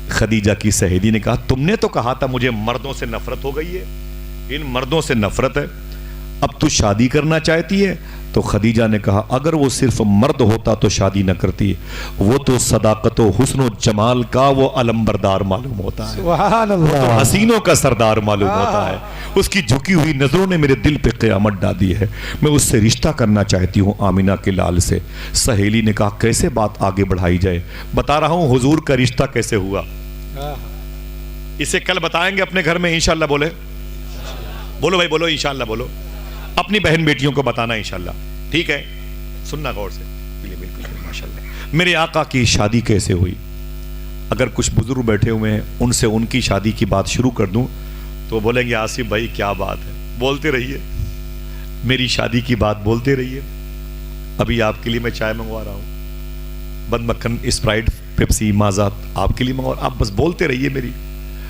خدیجہ کی سہیلی نے کہا تم نے تو کہا تھا مجھے مردوں سے نفرت ہو گئی ہے، ان مردوں سے نفرت ہے، اب تو شادی کرنا چاہتی ہے؟ تو خدیجہ نے کہا اگر وہ صرف مرد ہوتا تو شادی نہ کرتی، وہ تو صداقت و حسن و جمال کا وہ علمبردار معلوم ہوتا ہے، سبحان وہ تو اللہ، حسینوں کا سردار معلوم ہوتا ہے، اس کی جھکی ہوئی نظروں نے میرے دل پہ قیامت ڈالی ہے، میں اس سے رشتہ کرنا چاہتی ہوں آمینہ کے لال سے۔ سہیلی نے کہا کیسے بات آگے بڑھائی جائے؟ بتا رہا ہوں حضور کا رشتہ کیسے ہوا، اسے کل بتائیں گے اپنے گھر میں انشاءاللہ۔ بولے بولو بھائی، بولو انشاءاللہ، بولو اپنی بہن بیٹیوں کو بتانا انشاءاللہ، ٹھیک ہے؟ سننا غور سے، بالکل ماشاءاللہ۔ میرے آقا کی شادی کیسے ہوئی؟ اگر کچھ بزرگ بیٹھے ہوئے ہیں ان سے ان کی شادی کی بات شروع کر دوں تو بولیں گے آصف بھائی کیا بات ہے، بولتے رہیے، میری شادی کی بات بولتے رہیے۔ ابھی آپ کے لیے میں چائے منگوا رہا ہوں، بند مکھن، اسپرائٹ، پیپسی، مازا آپ کے لیے منگوا، آپ بس بولتے رہیے میری۔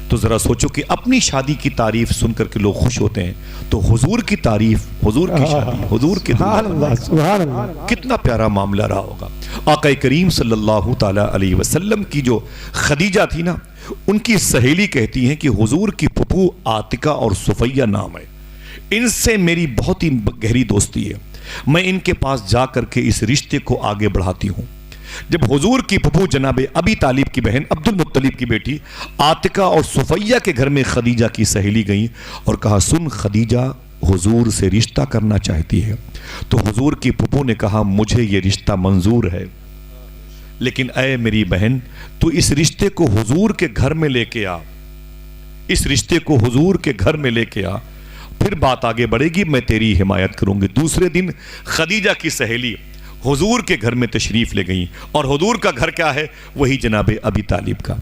تو ذرا سوچو کہ اپنی شادی کی تعریف سن کر کے لوگ خوش ہوتے ہیں، تو حضور کی تعریف، حضور کی شادی، حضور کے سبحان اللہ، سبحان اللہ، کتنا پیارا معاملہ رہا ہوگا۔ آقا کریم صلی اللہ تعالی علیہ وسلم کی جو خدیجہ تھی نا، ان کی سہیلی کہتی ہیں کہ حضور کی پھپھو عاتکہ اور صفیہ نام ہے، ان سے میری بہت ہی گہری دوستی ہے، میں ان کے پاس جا کر کے اس رشتے کو آگے بڑھاتی ہوں۔ جب حضور کی پھپھو جناب ابی طالب کی بہن عبد المطلب کی بیٹی عاتکہ اور صفیہ کے گھر میں خدیجہ کی سہیلی گئیں اور کہا سن خدیجہ حضور سے رشتہ کرنا چاہتی ہے۔ تو حضور کی پھپھو نے کہا مجھے یہ رشتہ منظور ہے، لیکن اے میری بہن تو اس رشتے کو حضور کے گھر میں لے کے آ، اس رشتے کو حضور کے گھر میں لے کے آ، پھر بات آگے بڑھے گی، میں تیری حمایت کروں گی۔ دوسرے دن خدیجہ کی سہیلی حضور کے گھر میں تشریف لے گئیں، اور حضور کا گھر کیا ہے؟ وہی جناب ابی طالب کا۔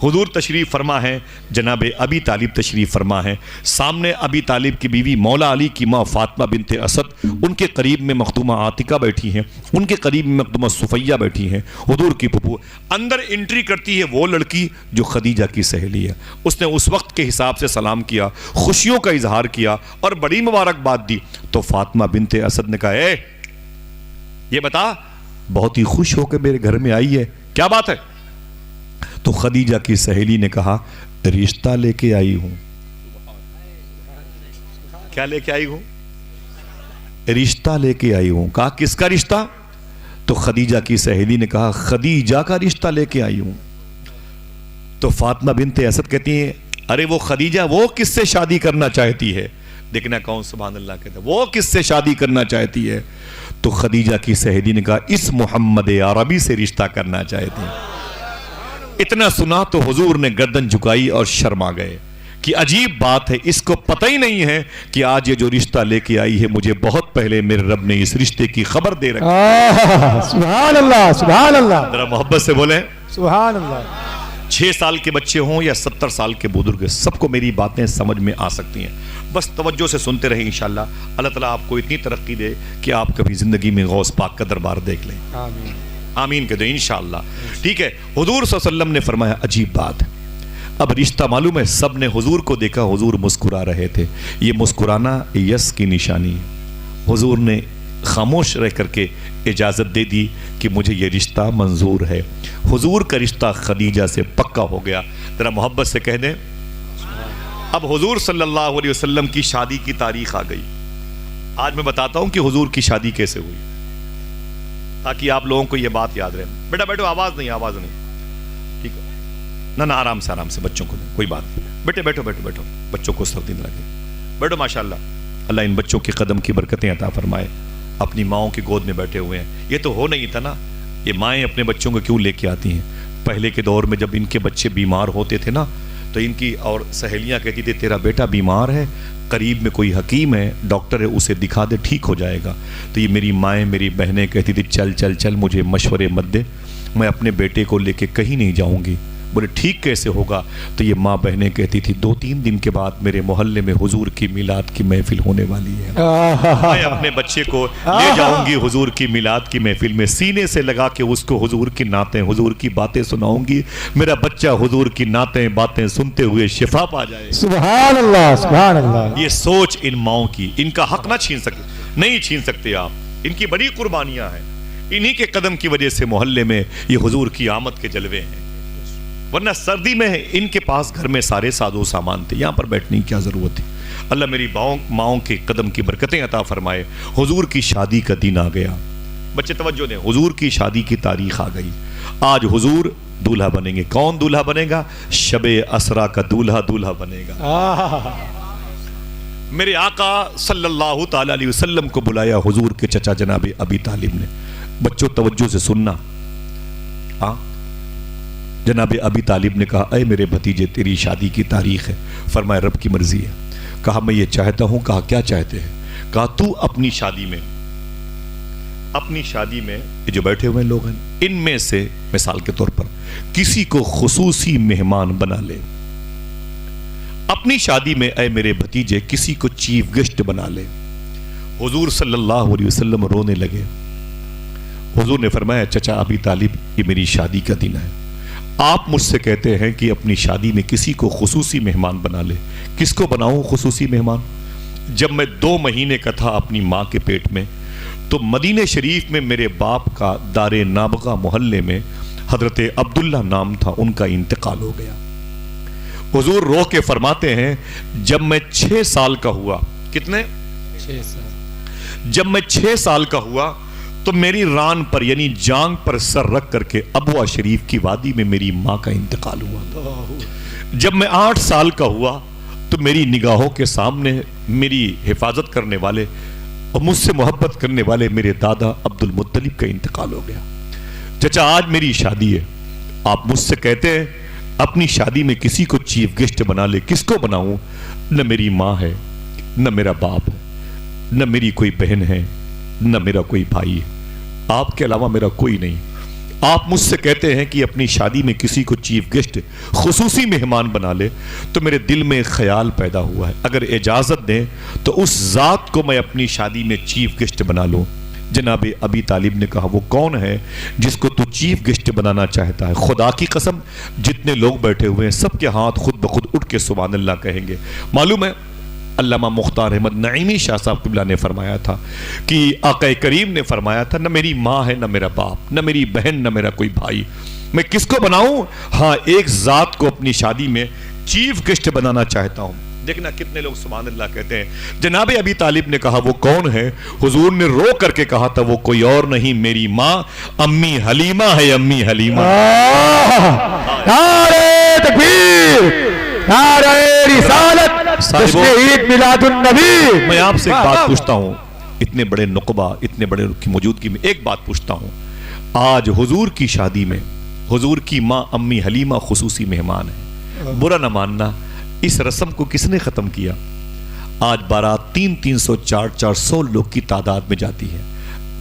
حضور تشریف فرما ہے، جناب ابی طالب تشریف فرما ہے، سامنے ابی طالب کی بیوی مولا علی کی ماں فاطمہ بنت اسد، ان کے قریب میں مخدومہ عاتکہ بیٹھی ہیں، ان کے قریب میں مخدومہ صفیہ بیٹھی ہیں، حضور کی پھپھو اندر انٹری کرتی ہے وہ لڑکی جو خدیجہ کی سہیلی ہے، اس نے اس وقت کے حساب سے سلام کیا، خوشیوں کا اظہار کیا اور بڑی مبارکباد دی۔ تو فاطمہ بنت اسد نے کہا اے یہ بتا بہت ہی خوش ہو کے میرے گھر میں آئی ہے، کیا بات ہے؟ تو خدیجہ کی سہیلی نے کہا رشتہ لے کے آئی ہوں۔ کیا لے کے آئی ہوں؟ رشتہ لے کے آئی ہوں۔ کہا کس کا رشتہ؟ تو خدیجہ کی سہیلی نے کہا خدیجہ کا رشتہ لے کے آئی ہوں۔ تو فاطمہ بنت اسد کہتی ہیں ارے وہ خدیجہ وہ کس سے شادی کرنا چاہتی ہے؟ دیکھنا کون سبحان اللہ کہتا ہے، وہ کس سے شادی کرنا چاہتی ہے؟ تو خدیجہ کی سہیلی نے کہا اس محمد عربی سے رشتہ کرنا چاہتے ہیں۔ اتنا سنا تو حضور نے گردن جھکائی اور شرما گئے کہ عجیب بات ہے، اس کو پتہ ہی نہیں ہے کہ آج یہ جو رشتہ لے کے آئی ہے مجھے بہت پہلے میرے رب نے اس رشتے کی خبر دے رکھی۔ سبحان اللہ، سبحان اللہ، ذرا محبت سے بولیں۔ سبحان اللہ۔ 6 سال کے بچے ہوں یا 70 سال کے بزرگ، سب کو میری باتیں سمجھ میں آ سکتی ہیں، بس توجہ سے سنتے رہیں انشاءاللہ۔ اللہ تعالیٰ آپ کو اتنی ترقی دے کہ آپ کبھی زندگی میں غوث پاک کا دربار دیکھ لیں، آمین، آمین کہہ دیں انشاءاللہ، ٹھیک ہے؟ حضور صلی اللہ علیہ وسلم نے فرمایا عجیب بات ہے، اب رشتہ معلوم ہے، سب نے حضور کو دیکھا، حضور مسکرا رہے تھے، یہ مسکرانا یس کی نشانی ہے۔ حضور نے خاموش رہ کر کے اجازت دے دی کہ مجھے یہ رشتہ منظور ہے۔ حضور کا رشتہ خدیجہ سے پکا ہو گیا، ذرا محبت سے کہہ دیں۔ اب حضور صلی اللہ علیہ وسلم کی شادی کی تاریخ آ گئی۔ آج میں بتاتا ہوں کہ حضور کی شادی کیسے ہوئی تاکہ آپ لوگوں کو یہ بات یاد رہے۔ بیٹا بیٹھو، آواز نہیں، آواز نہیں، ٹھیک ہے نا؟ آرام سے، آرام سے، بچوں کو کوئی بات نہیں، بیٹے بیٹھو بیٹھو بیٹھو، بچوں کو سردی نہ لگے، بیٹھو ماشاءاللہ۔ اللہ ان بچوں کے قدم کی برکتیں عطا فرمائے، اپنی ماؤں کی گود میں بیٹھے ہوئے ہیں۔ یہ تو ہو نہیں تھا نا، یہ مائیں اپنے بچوں کو کیوں لے کے آتی ہیں؟ پہلے کے دور میں جب ان کے بچے بیمار ہوتے تھے نا تو ان کی اور سہیلیاں کہتی تھی تیرا بیٹا بیمار ہے، قریب میں کوئی حکیم ہے، ڈاکٹر ہے، اسے دکھا دے، ٹھیک ہو جائے گا۔ تو یہ میری مائیں، میری بہنیں کہتی تھی چل چل چل، مجھے مشورے مت دے، میں اپنے بیٹے کو لے کے کہیں نہیں جاؤں گی۔ بولے ٹھیک کیسے ہوگا؟ تو یہ ماں بہنیں کہتی تھی 2-3 دن کے بعد میرے محلے میں حضور کی میلاد کی محفل ہونے والی ہے، میں اپنے بچے کو لے جاؤں گی حضور کی میلاد کی محفل میں، سینے سے لگا کے اس کو حضور کی نعتیں، حضور کی باتیں سناؤں گی، میرا بچہ حضور کی نعتیں باتیں سنتے ہوئے شفا پا جائے۔ سبحان اللہ، سبحان اللہ۔ یہ سوچ ان ماؤں کی، ان کا حق نہ چھین سکتے، نہیں چھین سکتے آپ، ان کی بڑی قربانیاں ہیں، انہی کے قدم کی وجہ سے محلے میں یہ حضور کی آمد کے جلوے ہیں۔ ورنہ سردی میں ان کے پاس گھر میں سارے ساز و سامان تھے، یہاں پر بیٹھنے کی کیا ضرورت تھی؟ اللہ میری ماؤں کے قدم کی برکتیں عطا فرمائے۔ حضور کی شادی کا دن آ گیا، بچے توجہ دیں، حضور کی شادی کی تاریخ آ گئی۔ آج حضور دولہا بنیں گے۔ کون دولہا بنے گا؟ شب اسرا کا دولہا دولہا بنے گا۔ میرے آقا صلی اللہ تعالی علیہ وسلم کو بلایا حضور کے چچا جناب ابی طالب نے۔ بچوں توجہ سے سننا، جناب ابی طالب نے کہا اے میرے بھتیجے تیری شادی کی تاریخ ہے۔ فرمایا رب کی مرضی ہے۔ کہا میں یہ چاہتا ہوں۔ کہا کیا چاہتے ہیں؟ کہا تو اپنی شادی میں یہ جو بیٹھے ہوئے لوگ ہیں ان میں سے مثال کے طور پر کسی کو خصوصی مہمان بنا لے۔ اپنی شادی میں اے میرے بھتیجے کسی کو چیف گیسٹ بنا لے۔ حضور صلی اللہ علیہ وسلم رونے لگے۔ حضور نے فرمایا چچا ابی طالب یہ میری شادی کا دن ہے، آپ مجھ سے کہتے ہیں کہ اپنی شادی میں کسی کو خصوصی مہمان بنا لے۔ کس کو بناؤں خصوصی مہمان؟ جب میں 2 مہینے کا تھا اپنی ماں کے پیٹ میں تو مدینہ شریف میں میرے باپ کا دار نابغہ محلے میں حضرت عبداللہ نام تھا، ان کا انتقال ہو گیا۔ حضور رو کے فرماتے ہیں جب میں 6 سال کا ہوا، کتنے؟ 6 سال۔ جب میں 6 سال کا ہوا تو میری ران پر یعنی جانگ پر سر رکھ کر کے ابوا شریف کی وادی میں میری ماں کا انتقال ہوا۔ جب میں 8 سال کا ہوا تو میری نگاہوں کے سامنے میری حفاظت کرنے والے اور مجھ سے محبت کرنے والے میرے دادا عبد المطلب کا انتقال ہو گیا۔ چچا آج میری شادی ہے، آپ مجھ سے کہتے ہیں اپنی شادی میں کسی کو چیف گیسٹ بنا لے۔ کس کو بناؤں؟ نہ میری ماں ہے، نہ میرا باپ ہے، نہ میری کوئی بہن ہے، نہ میرا کوئی بھائی ہے، آپ کے علاوہ میرا کوئی نہیں۔ آپ مجھ سے کہتے ہیں کہ اپنی شادی میں کسی کو چیف گیسٹ خصوصی مہمان بنا لے، تو میرے دل میں ایک خیال پیدا ہوا ہے اگر اجازت دیں تو اس ذات کو میں اپنی شادی میں چیف گیسٹ بنا لوں۔ جناب ابی طالب نے کہا وہ کون ہے جس کو تو چیف گیسٹ بنانا چاہتا ہے؟ خدا کی قسم جتنے لوگ بیٹھے ہوئے ہیں سب کے ہاتھ خود بخود اٹھ کے سبحان اللہ کہیں گے۔ معلوم ہے علامہ مختار احمد نعیمی شاہ صاحب قبلہ نے فرمایا تھا کہ آقا کریم نے فرمایا تھا نہ میری ماں ہے، نہ میرا باپ، نہ میری بہن، نہ میرا کوئی بھائی، میں کس کو بناؤں؟ ہاں ایک ذات کو اپنی شادی میں چیف گیسٹ بنانا چاہتا ہوں۔ دیکھنا کتنے لوگ سبحان اللہ کہتے ہیں۔ جناب ابی طالب نے کہا وہ کون ہے؟ حضور نے رو کر کے کہا تھا وہ کوئی اور نہیں میری ماں امی حلیمہ ہے، امی حلیمہ۔ نعرہ تکبیر، نعرہ رسالت، جشن عید میلاد النبی۔ میں آپ سے ایک بات پوچھتا ہوں، اتنے بڑے نقبہ، اتنے بڑے کی موجودگی میں ایک بات پوچھتا ہوں، آج حضور کی شادی میں حضور کی ماں امی حلیمہ خصوصی مہمان ہے۔ برا نہ ماننا اس رسم کو کس نے ختم کیا؟ آج بارات 300 400 لوگ کی تعداد میں جاتی ہے،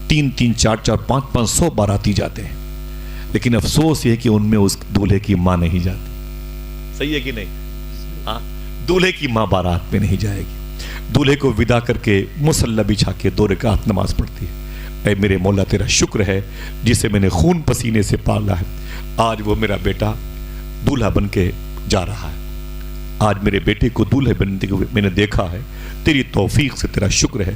300 400 500 باراتی جاتے ہیں، لیکن افسوس یہ کہ ان میں اس دولہے کی ماں نہیں جاتی۔ صحیح ہے کہ نہیں؟ ہاں دولہے کی ماں بارات میں نہیں جائے گی، دولہے کو ودا کر کے مصلی بچھا کے 2 رکعت نماز پڑھتی ہے۔ اے میرے مولا تیرا شکر ہے جسے میں نے خون پسینے سے پالا ہے، آج وہ میرا بیٹا دولہا بن کے جا رہا ہے، آج میرے بیٹے کو دولہے بنتے ہوئے میں نے دیکھا ہے، تیری توفیق سے تیرا شکر ہے۔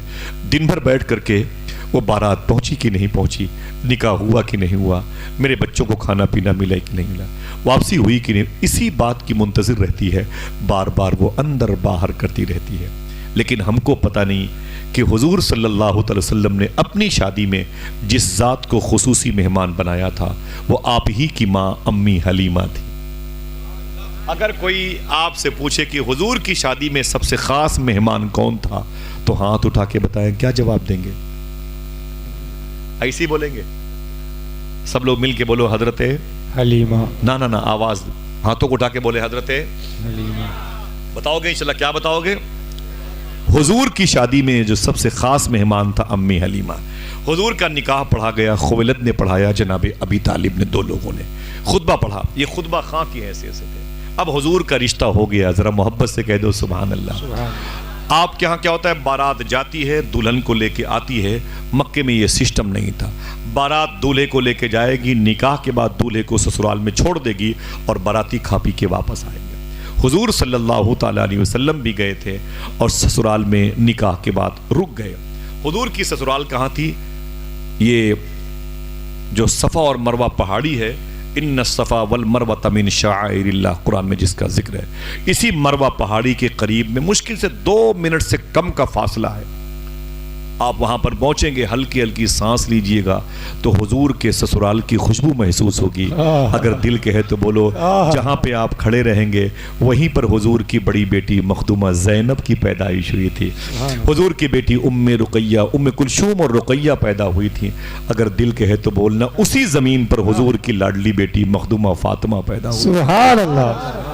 دن بھر بیٹھ کر کے وہ بارات پہنچی کہ نہیں پہنچی، نکاح ہوا کہ نہیں ہوا، میرے بچوں کو کھانا پینا ملا کہ نہیں ملا، واپسی ہوئی کہ نہیں، اسی بات کی منتظر رہتی ہے، بار بار وہ اندر باہر کرتی رہتی ہے۔ لیکن ہم کو پتہ نہیں کہ حضور صلی اللہ علیہ وسلم نے اپنی شادی میں جس ذات کو خصوصی مہمان بنایا تھا وہ آپ ہی کی ماں امی حلیمہ تھی۔ اگر کوئی آپ سے پوچھے کہ حضور کی شادی میں سب سے خاص مہمان کون تھا تو ہاتھ اٹھا کے بتائیں، کیا جواب دیں گے؟ ایسی بولیں گے؟ سب لوگ مل کے بولو حضرت حلیمہ۔ نہ آواز ہاتھوں کو اٹھا کے بولے حضرت حلیمہ۔ بتاؤ گے انشاءاللہ کیا بتاؤ گے؟ حضور کی شادی میں جو سب سے خاص مہمان تھا امی حلیمہ۔ حضور کا نکاح پڑھا گیا، خویلد نے پڑھایا، جناب ابی طالب نے، 2 لوگوں نے خطبہ پڑھا، یہ خطبہ خاں کی حیثیت سے تھے۔ اب حضور کا رشتہ ہو گیا، ذرا محبت سے کہہ دو سبحان اللہ۔ آپ کے ہاں کیا ہوتا ہے، بارات جاتی ہے دلہن کو لے کے آتی ہے، مکے میں یہ سسٹم نہیں تھا، بارات دولہے کو لے کے جائے گی، نکاح کے بعد دولہے کو سسرال میں چھوڑ دے گی اور باراتی کھا پی کے واپس آئیں گے۔ حضور صلی اللہ تعالی علیہ وسلم بھی گئے تھے اور سسرال میں نکاح کے بعد رک گئے۔ حضور کی سسرال کہاں تھی؟ یہ جو صفا اور مروہ پہاڑی ہے ان الصفا والمروۃ من شعائر اللہ، قرآن میں جس کا ذکر ہے. اسی مروہ پہاڑی کے قریب میں مشکل سے 2 منٹ سے کم کا فاصلہ ہے. آپ وہاں پر پہنچیں گے، ہلکی ہلکی سانس لیجئے گا تو حضور کے سسرال کی خوشبو محسوس ہوگی. اگر دل کہے تو بولو، جہاں پہ آپ کھڑے رہیں گے وہیں پر حضور کی بڑی بیٹی مخدومہ زینب کی پیدائش ہوئی تھی. حضور کی بیٹی ام رقیہ، ام کلثوم اور رقیہ پیدا ہوئی تھی. اگر دل کہے تو بولنا، اسی زمین پر حضور کی لاڈلی بیٹی مخدومہ فاطمہ پیدا ہوئی. سبحان اللہ.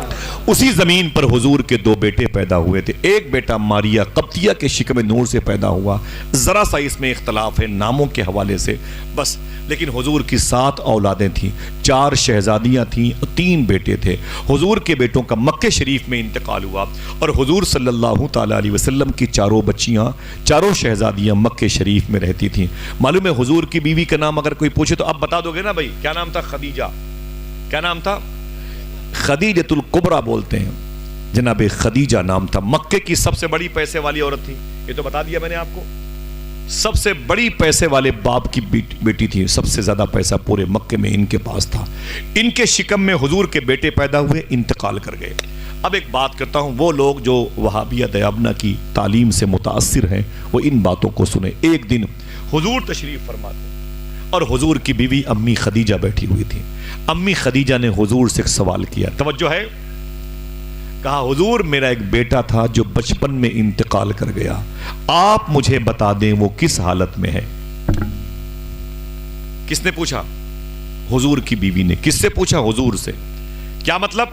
اسی زمین پر حضور کے 2 بیٹے پیدا ہوئے تھے. ایک بیٹا ماریہ قبطیہ کے شکم نور سے پیدا ہوا. ذرا سا اس میں اختلاف ہے ناموں کے حوالے سے بس، لیکن حضور کی 7 اولادیں تھیں. 4 شہزادیاں تھیں، 3 بیٹے تھے. حضور کے بیٹوں کا مکہ شریف میں انتقال ہوا اور حضور صلی اللہ تعالیٰ علیہ وسلم کی 4 بچیاں، 4 شہزادیاں مکہ شریف میں رہتی تھیں. معلوم ہے حضور کی بیوی کا نام اگر کوئی پوچھے تو آپ بتا دو گے نا بھائی؟ کیا نام تھا؟ خدیجہ. کیا نام تھا؟ خدیجۃ الکبریٰ بولتے ہیں. جناب خدیجہ نام تھا. مکے کی سب سے بڑی پیسے والی عورت تھی. یہ تو بتا دیا میں نے آپ کو. سب سے بڑی پیسے والے باپ کی بیٹی تھی. سب سے زیادہ پیسہ پورے مکے میں ان کے پاس تھا. ان کے شکم میں حضور کے بیٹے پیدا ہوئے، انتقال کر گئے. اب ایک بات کرتا ہوں، وہ لوگ جو وہابیہ دیابنہ کی تعلیم سے متاثر ہیں وہ ان باتوں کو سنیں. ایک دن حضور تشریف فرماتے اور حضور کی بیوی امی خدیجہ بیٹھی ہوئی تھی. امی خدیجہ نے حضور سے ایک سوال کیا، توجہ ہے. کہا حضور میرا ایک بیٹا تھا جو بچپن میں انتقال کر گیا، آپ مجھے بتا دیں وہ کس حالت میں ہے. کس نے پوچھا؟ حضور کی بیوی نے. کس سے پوچھا؟ حضور سے. کیا مطلب؟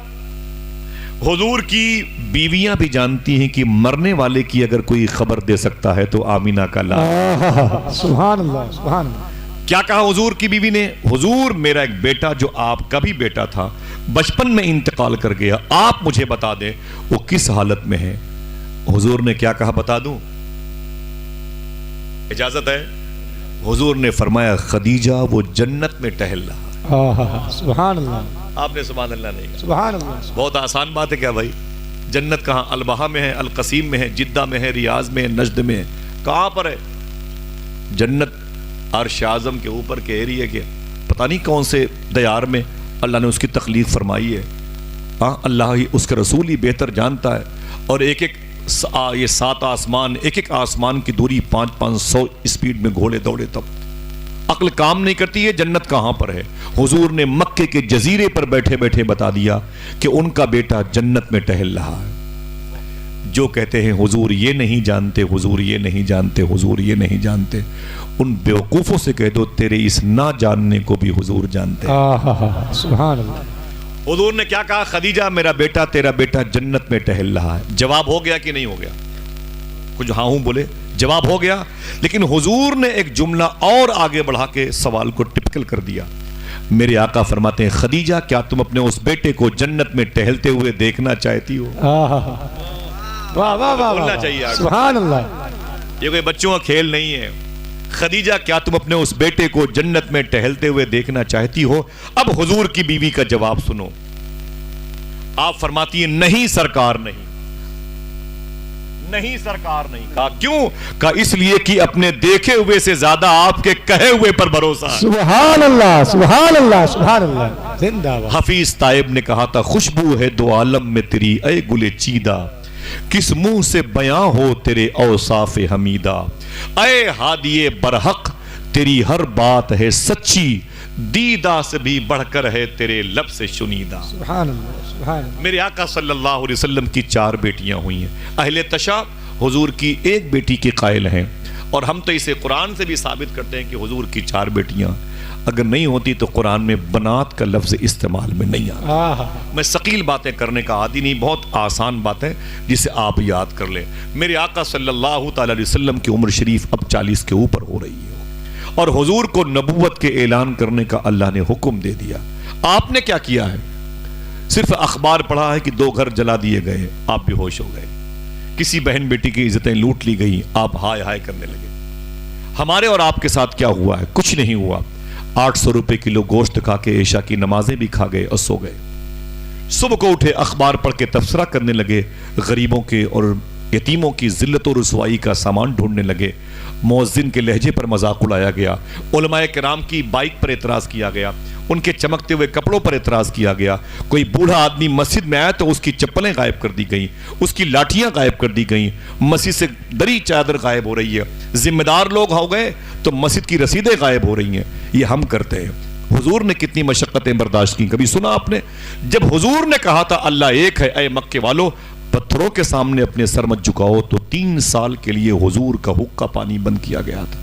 حضور کی بیویاں بھی جانتی ہیں کہ مرنے والے کی اگر کوئی خبر دے سکتا ہے تو آمینہ کا لال. سبحان اللہ. سبحان اللہ. کیا کہا حضور کی بیوی نے؟ حضور میرا ایک بیٹا جو آپ کا بھی بیٹا تھا بچپن میں انتقال کر گیا، آپ مجھے بتا دیں وہ کس حالت میں ہے. حضور نے کیا کہا؟ بتا دوں؟ اجازت ہے؟ حضور نے فرمایا خدیجہ وہ جنت میں ٹہل رہا. سبحان اللہ. آپ نے سبحان اللہ نہیں کہا. سبحان اللہ. بہت آسان بات ہے کیا بھائی؟ جنت کہاں؟ البہا میں ہے، القصیم میں ہے، جدہ میں ہے، ریاض میں ہے، نجد میں ہے. کہاں پر ہے جنت؟ عرش اعظم کے اوپر کے ایریے کے پتہ نہیں کون سے دیار میں اللہ نے اس کی تخلیق فرمائی ہے. ہاں اللہ ہی، اس کا رسول ہی بہتر جانتا ہے. اور ایک یہ 7 آسمان، ایک آسمان کی دوری 500 اسپیڈ میں گھوڑے دوڑے تب عقل کام نہیں کرتی ہے. جنت کہاں پر ہے؟ حضور نے مکے کے جزیرے پر بیٹھے بیٹھے بتا دیا کہ ان کا بیٹا جنت میں ٹہل رہا ہے. جو کہتے ہیں حضور یہ نہیں جانتے، حضور یہ نہیں جانتے، حضور یہ نہیں جانتے، ان بیوقوفوں سے کہہ دو تیرے اس نہ جاننے کو بھی حضور جانتے ہیں. سبحان اللہ. حضور نے کیا کہا؟ خدیجہ میرا بیٹا، تیرا بیٹا جنت میں ٹہل رہا ہے. جواب ہو گیا کہ نہیں ہو گیا؟ کچھ ہاں ہوں بولے. جواب ہو گیا. لیکن حضور نے ایک جملہ اور آگے بڑھا کے سوال کو ٹپکل کر دیا. میرے آقا فرماتے ہیں خدیجہ کیا تم اپنے اس بیٹے کو جنت میں ٹہلتے ہوئے دیکھنا چاہتی ہو؟ واہ واہ واہ. بولنا چاہیے. سبحان اللہ. یہ کوئی بچوں کا کھیل نہیں ہے. خدیجہ کیا تم اپنے اس بیٹے کو جنت میں ٹہلتے ہوئے دیکھنا چاہتی ہو؟ اب حضور کی بیوی کا جواب سنو. آپ فرماتی ہیں نہیں سرکار نہیں، نہیں سرکار نہیں. کہا کیوں؟ کہا اس لیے کہ اپنے دیکھے ہوئے سے زیادہ آپ کے کہے ہوئے پر بھروسہ ہے. سبحان اللہ. سبحان اللہ. سبحان اللہ. زندہ باد. حفیظ طائب نے کہا تھا خوشبو ہے 2 عالم میں تیری اے گلے چیدہ، کس منہ سے بیاں ہو تیرے اوصاف حمیدہ. اے ہادی برحق تیری ہر بات ہے سچی، دیدہ سے بھی بڑھ کر ہے تیرے لب سے شنیدہ. سبحان اللہ. سبحان اللہ. میرے آقا صلی اللہ علیہ وسلم کی 4 بیٹیاں ہوئی ہیں. اہل تشا حضور کی 1 بیٹی کے قائل ہیں، اور ہم تو اسے قرآن سے بھی ثابت کرتے ہیں کہ حضور کی 4 بیٹیاں. اگر نہیں ہوتی تو قرآن میں بنات کا لفظ استعمال میں نہیں آتا. میں ثقیل باتیں کرنے کا عادی نہیں، بہت آسان باتیں جسے آپ یاد کر لیں. میرے آقا صلی اللہ تعالی علیہ وسلم کی عمر شریف اب 40 کے اوپر ہو رہی ہے، اور حضور کو نبوت کے اعلان کرنے کا اللہ نے حکم دے دیا. آپ نے کیا کیا ہے؟ صرف اخبار پڑھا ہے کہ 2 گھر جلا دیے گئے، آپ بے ہوش ہو گئے. کسی بہن بیٹی کی عزتیں لوٹ لی گئی، آپ ہائے ہائے کرنے لگے. ہمارے اور آپ کے ساتھ کیا ہوا ہے؟ کچھ نہیں ہوا. 800 روپے کلو گوشت کھا کے عشاء کی نمازیں بھی کھا گئے اور سو گئے. صبح کو اٹھے اخبار پڑھ کے تبصرہ کرنے لگے، غریبوں کے اور یتیموں کی ذلت و رسوائی کا سامان ڈھونڈنے لگے. مؤذن کے لہجے پر مذاق اڑایا گیا، علماء کرام کی بائک پر اعتراض کیا گیا. ان کے چمکتے ہوئے کپڑوں پر اعتراض کیا گیا. کوئی بوڑھا آدمی مسجد میں آیا تو اس کی چپلیں غائب کر دی گئیں, اس کی لاٹھیاں غائب کر دی گئیں, مسجد سے دری چادر غائب ہو رہی ہے. ذمہ دار لوگ ہو گئے تو مسجد کی رسیدیں غائب ہو رہی ہیں. یہ ہم کرتے ہیں. حضور نے کتنی مشقتیں برداشت کی, کبھی سنا آپ نے؟ جب حضور نے کہا تھا اللہ ایک ہے, اے مکے والو پتھروں کے سامنے اپنے سر مت جھکاؤ, تو 3 سال کے لیے حضور کا حقہ پانی بند کیا گیا تھا.